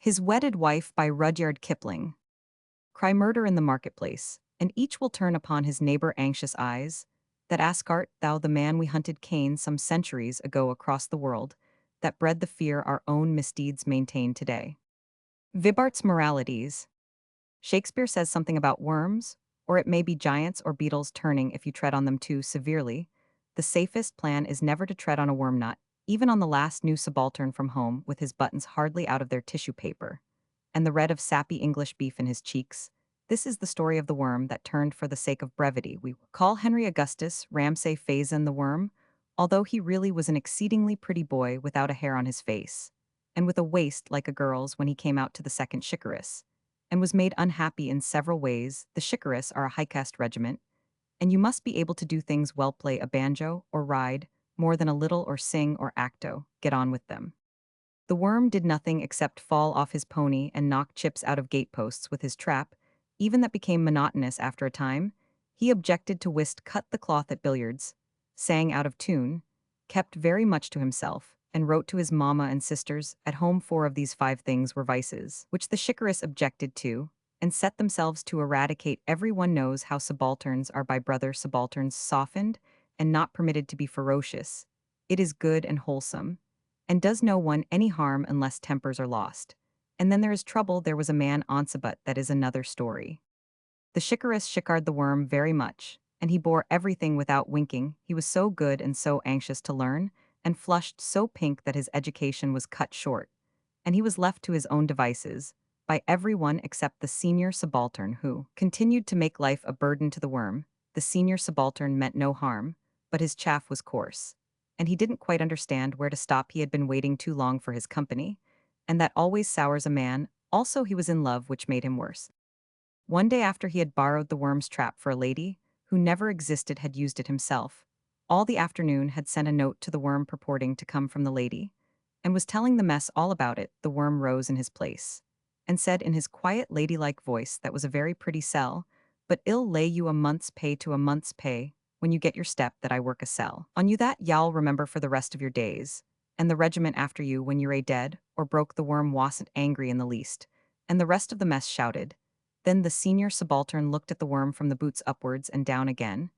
His Wedded Wife by Rudyard Kipling. Cry murder in the marketplace, and each will turn upon his neighbor anxious eyes, that ask art thou the man we hunted Cain some centuries ago across the world, that bred the fear our own misdeeds maintain today. Vibart's Moralities. Shakespeare says something about worms, or it may be giants or beetles turning if you tread on them too severely. The safest plan is never to tread on a worm nut, even on the last new subaltern from home with his buttons hardly out of their tissue paper, and the red of sappy English beef in his cheeks. This is the story of the worm that turned for the sake of brevity. We call Henry Augustus Ramsay Faison the worm, although he really was an exceedingly pretty boy without a hair on his face, and with a waist like a girl's when he came out to the second chicorus, and was made unhappy in several ways. The chicorus are a high caste regiment, and you must be able to do things well, play a banjo or ride, more than a little, or sing or acto, get on with them. The worm did nothing except fall off his pony and knock chips out of gateposts with his trap, even that became monotonous after a time. He objected to whist, cut the cloth at billiards, sang out of tune, kept very much to himself, and wrote to his mamma and sisters at home. Four of these five things were vices, which the chicorus objected to, and set themselves to eradicate. Everyone knows how subalterns are by brother subalterns softened and not permitted to be ferocious. It is good and wholesome, and does no one any harm unless tempers are lost. And then there is trouble. There was a man Onsabut, that is another story. The chicorus chicared the worm very much, and he bore everything without winking. He was so good and so anxious to learn, and flushed so pink that his education was cut short, and he was left to his own devices, by every one except the senior subaltern, who continued to make life a burden to the worm. The senior subaltern meant no harm, but his chaff was coarse, and he didn't quite understand where to stop. He had been waiting too long for his company, and that always sours a man. Also, he was in love, which made him worse. One day after he had borrowed the worm's trap for a lady, who never existed, had used it himself, all the afternoon had sent a note to the worm purporting to come from the lady, and was telling the mess all about it. The worm rose in his place, and said in his quiet ladylike voice, that was a very pretty sell, but ill lay you a month's pay to a month's pay, when you get your step, that I work a sell on you, that y'all remember for the rest of your days, and the regiment after you when you're a dead, or broke. The worm wasn't angry in the least, and the rest of the mess shouted. Then the senior subaltern looked at the worm from the boots upwards and down again,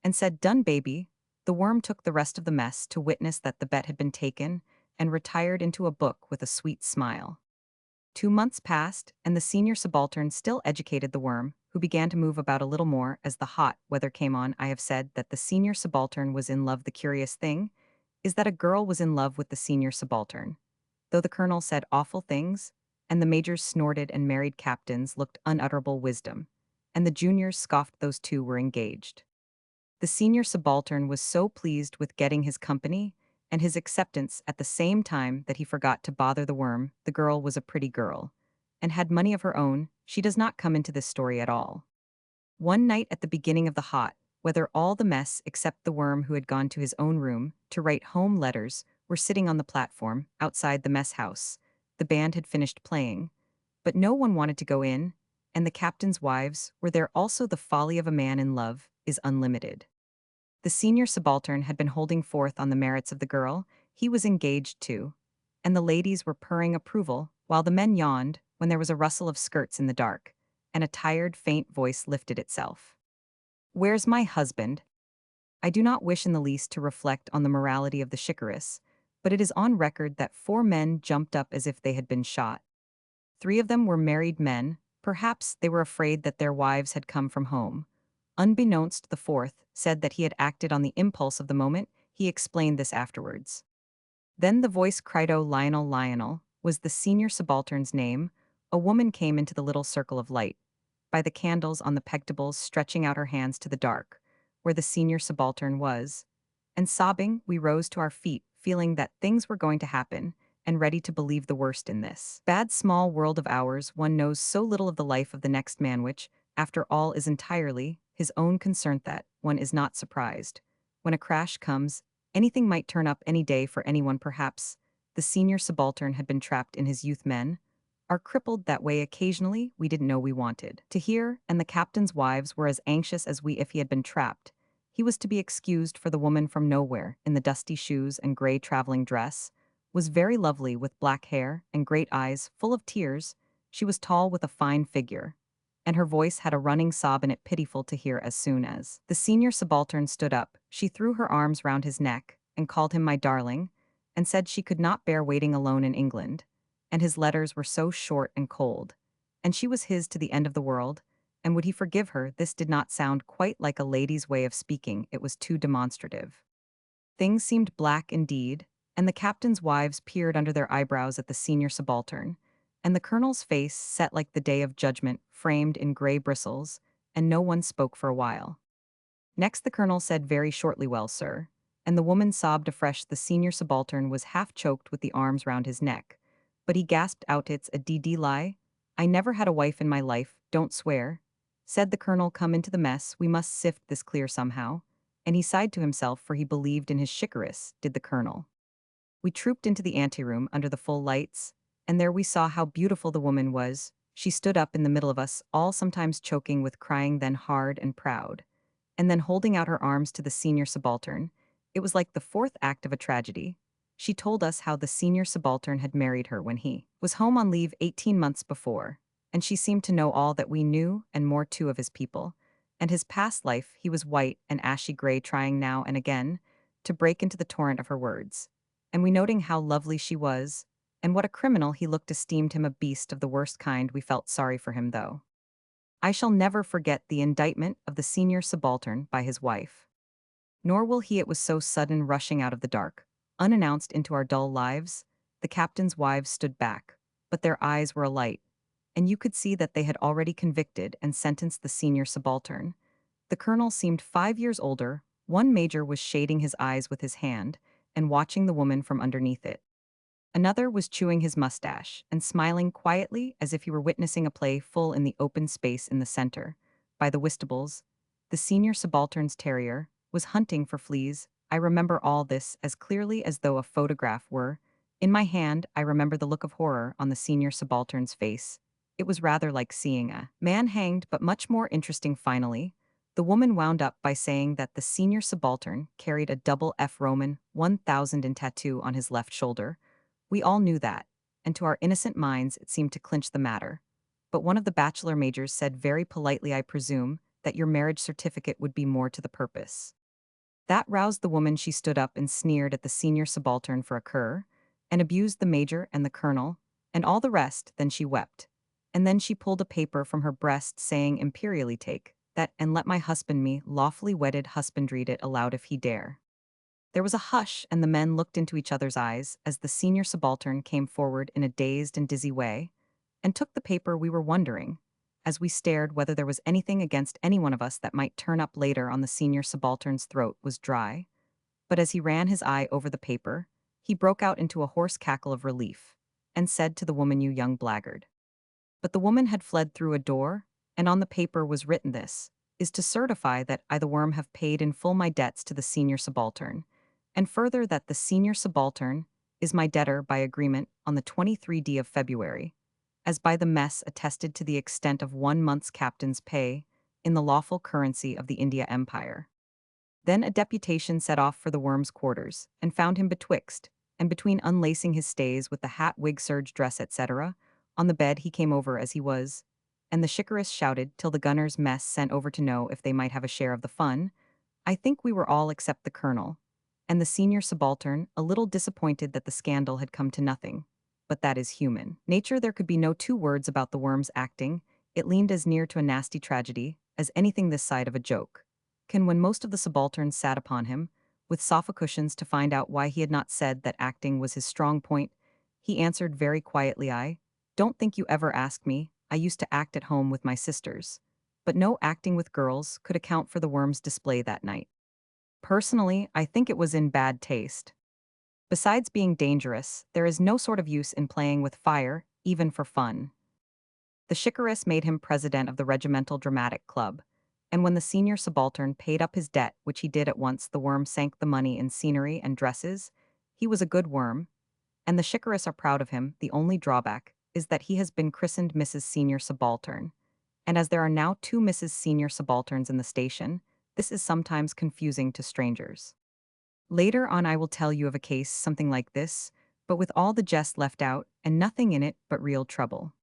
and said, "Done, baby." The worm took the rest of the mess to witness that the bet had been taken, and retired into a book with a sweet smile. 2 months passed, and the senior subaltern still educated the worm, who began to move about a little more as the hot weather came on. I have said that the senior subaltern was in love. The curious thing is that a girl was in love with the senior subaltern, though the colonel said awful things, and the majors snorted, and married captains looked unutterable wisdom, and the juniors scoffed. Those two were engaged. The senior subaltern was so pleased with getting his company and his acceptance at the same time that he forgot to bother the worm. The girl was a pretty girl, and had money of her own. She does not come into this story at all. One night at the beginning of the hot weather, all the mess, except the worm who had gone to his own room to write home letters, were sitting on the platform outside the mess house. The band had finished playing, but no one wanted to go in, and the captain's wives were there also. The folly of a man in love is unlimited. The senior subaltern had been holding forth on the merits of the girl he was engaged to, and the ladies were purring approval, while the men yawned, when there was a rustle of skirts in the dark, and a tired, faint voice lifted itself. "Where's my husband?" I do not wish in the least to reflect on the morality of the chicorus, but it is on record that 4 men jumped up as if they had been shot. 3 of them were married men. Perhaps they were afraid that their wives had come from home. Unbeknownst, the fourth said that he had acted on the impulse of the moment. He explained this afterwards. Then the voice cried, "Oh, Lionel, Lionel," was the senior subaltern's name. A woman came into the little circle of light, by the candles on the pegtables, stretching out her hands to the dark, where the senior subaltern was. And sobbing, we rose to our feet, feeling that things were going to happen, and ready to believe the worst in this bad small world of ours. One knows so little of the life of the next man, which, after all, is entirely his own concern, that one is not surprised. When a crash comes, anything might turn up any day for anyone. Perhaps the senior subaltern had been trapped in his youth. Men are crippled that way occasionally. We didn't know we wanted to hear, and the captain's wives were as anxious as we. If he had been trapped, he was to be excused. For the woman from nowhere, in the dusty shoes and gray traveling dress, was very lovely with black hair and great eyes full of tears. She was tall with a fine figure, and her voice had a running sob in it pitiful to hear as soon as the senior subaltern stood up. She threw her arms round his neck and called him my darling, and said she could not bear waiting alone in England, and his letters were so short and cold, and she was his to the end of the world, and would he forgive her? This did not sound quite like a lady's way of speaking, it was too demonstrative. Things seemed black indeed, and the captain's wives peered under their eyebrows at the senior subaltern, and the colonel's face set like the day of judgment, framed in gray bristles, and no one spoke for a while. Next the colonel said very shortly, "Well, sir," and the woman sobbed afresh. The senior subaltern was half choked with the arms round his neck, but he gasped out, "It's a d lie. I never had a wife in my life, don't swear." Said the colonel, "Come into the mess, we must sift this clear somehow," and he sighed to himself, for he believed in his chicorous, did the colonel. We trooped into the anteroom under the full lights, and there we saw how beautiful the woman was. She stood up in the middle of us, all sometimes choking with crying, then hard and proud, and then holding out her arms to the senior subaltern. It was like the fourth act of a tragedy. She told us how the senior subaltern had married her when he was home on leave 18 months before, and she seemed to know all that we knew and more too of his people. And his past life, he was white and ashy gray, trying now and again to break into the torrent of her words. And we, noting how lovely she was, and what a criminal he looked, esteemed him a beast of the worst kind. We felt sorry for him, though. I shall never forget the indictment of the senior subaltern by his wife. Nor will he. It was so sudden, rushing out of the dark, unannounced into our dull lives. The captain's wives stood back, but their eyes were alight, and you could see that they had already convicted and sentenced the senior subaltern. The colonel seemed 5 years older. One major was shading his eyes with his hand and watching the woman from underneath it. Another was chewing his mustache and smiling quietly as if he were witnessing a play full in the open space in the center. By the Whistables, the senior subaltern's terrier was hunting for fleas. I remember all this as clearly as though a photograph were in my hand. I remember the look of horror on the senior subaltern's face. It was rather like seeing a man hanged, but much more interesting. Finally, the woman wound up by saying that the senior subaltern carried a double F Roman 1000 in tattoo on his left shoulder. We all knew that, and to our innocent minds it seemed to clinch the matter. But one of the bachelor majors said very politely, "I presume that your marriage certificate would be more to the purpose." That roused the woman. She stood up and sneered at the senior subaltern for a cur, and abused the major and the colonel, and all the rest. Then she wept. And then she pulled a paper from her breast, saying imperially, "Take that, and let my husband, me lawfully wedded husband, read it aloud if he dare." There was a hush, and the men looked into each other's eyes as the senior subaltern came forward in a dazed and dizzy way and took the paper. We were wondering, as we stared, whether there was anything against any one of us that might turn up later on. The senior subaltern's throat was dry, but as he ran his eye over the paper, he broke out into a hoarse cackle of relief and said to the woman, "You young blackguard." But the woman had fled through a door, and on the paper was written, "This is to certify that I, the worm, have paid in full my debts to the senior subaltern, and further that the senior subaltern is my debtor by agreement on the 23d of February, as by the mess attested to the extent of 1 month's captain's pay in the lawful currency of the India Empire." Then a deputation set off for the worm's quarters, and found him betwixt and between, unlacing his stays with the hat, wig, serge dress, etc. On the bed he came over as he was, and the chicorous shouted till the gunner's mess sent over to know if they might have a share of the fun. I think we were all except the colonel, and the senior subaltern, a little disappointed that the scandal had come to nothing. But that is human nature. There could be no two words about the worm's acting. It leaned as near to a nasty tragedy as anything this side of a joke. When most of the subalterns sat upon him, with sofa cushions, to find out why he had not said that acting was his strong point, he answered very quietly, "I don't think you ever asked me. I used to act at home with my sisters, but no acting with girls could account for the worm's display that night. Personally, I think it was in bad taste. Besides being dangerous, there is no sort of use in playing with fire, even for fun." The chicorous made him president of the Regimental Dramatic Club, and when the senior subaltern paid up his debt, which he did at once, the worm sank the money in scenery and dresses. He was a good worm, and the chicorous are proud of him. The only drawback is that he has been christened Mrs. Senior Subaltern, and as there are now two Mrs. Senior Subalterns in the station, this is sometimes confusing to strangers. Later on I will tell you of a case something like this, but with all the jest left out and nothing in it but real trouble.